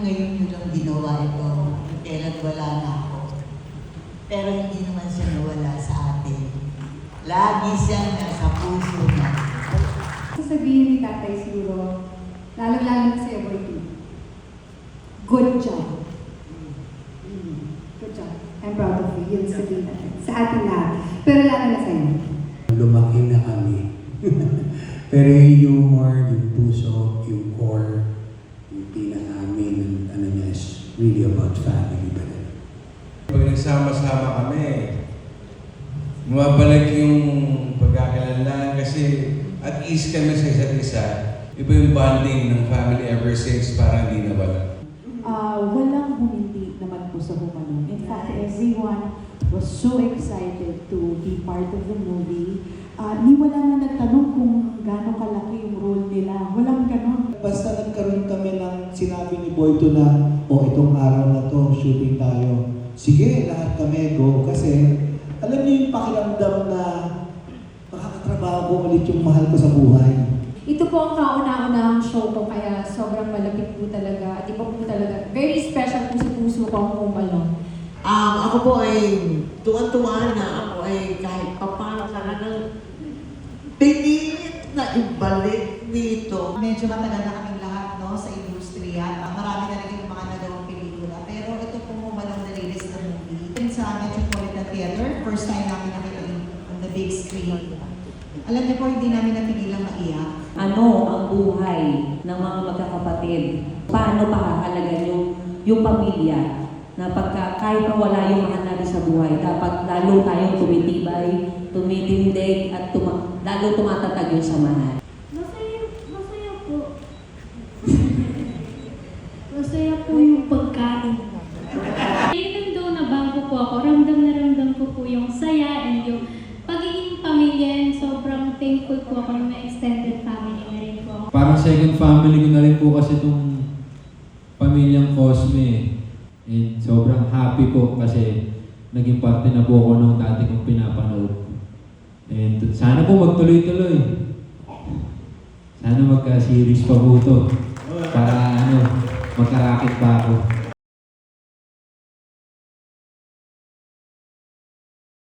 ngayon yun lang ginawa ito, kailan wala na ako. Pero hindi naman siya nawala sa atin. Lagi siyang nasa puso na. Sasabihin ni Tatay siguro, lalo-lalo na sa Boy T. Good job. Good job. I'm proud of you. Yun sabihin natin. Sa ating lahat. Pero lalo na sa'yo. Lumaki na kami. Pero yung humor, yung puso, yung core, yung pinaka namin, ano niya, is really about family ba na. Pag nagsama-sama kami, mabalik yung pagkakalanlan kasi at ease kami sa isa't isa. Iba yung bonding ng family ever since parang hindi nawala. Walang humindi naman po sa Humanong. In fact, everyone was so excited to be part of the movie. Ni wala na nagtanong kung gaano kalaki yung role nila. Walang ganon. Basta nagkaroon kami ng sinabi ni Boyto na, itong araw na to, shooting tayo. Sige, lahat kami, go. Kasi, alam niyo yung pakiramdam na makakatrabaho ko ulit yung mahal ko sa buhay. Ito po ang kauna-unahang show ko, kaya sobrang malapit po talaga. At iba po talaga. Very special po sa puso ko ang Humalong. Ako po ay tuwan-tuwa na ako ay kahit papano talagang pinilit na ibalik dito. Medyo matagal na kaming lahat sa industriya. Marami na rin yung mga nagawang pelikula. Pero ito po Humalong na release na movie. Sa Metropolitan Theater, first time namin nakita on the big screen. Alam niyo po, hindi namin napigilang maiyak. Ano ang buhay ng mga magkakapatid? Paano pakakalagan yung pamilya? Na pagka kahit na wala yung mahal natin sa buhay, dapat lalo tayong tumitibay, tumitindig, at lalo tumatatag yung samahan. Masaya po. Masaya po yung pagkain. Even though nabago po ako, ramdam na ramdam ko po yung saya and yung pagiging pamilya, and sobrang thankful po ako ng extended family na rin po. Parang second family ko na rin po kasi itong pamilyang Cosme. And sobrang happy po kasi naging parte na po ako nung dati kong pinapanood. And sana po magtuloy-tuloy. Sana magka-series pa po ito para magkarakit pa ako.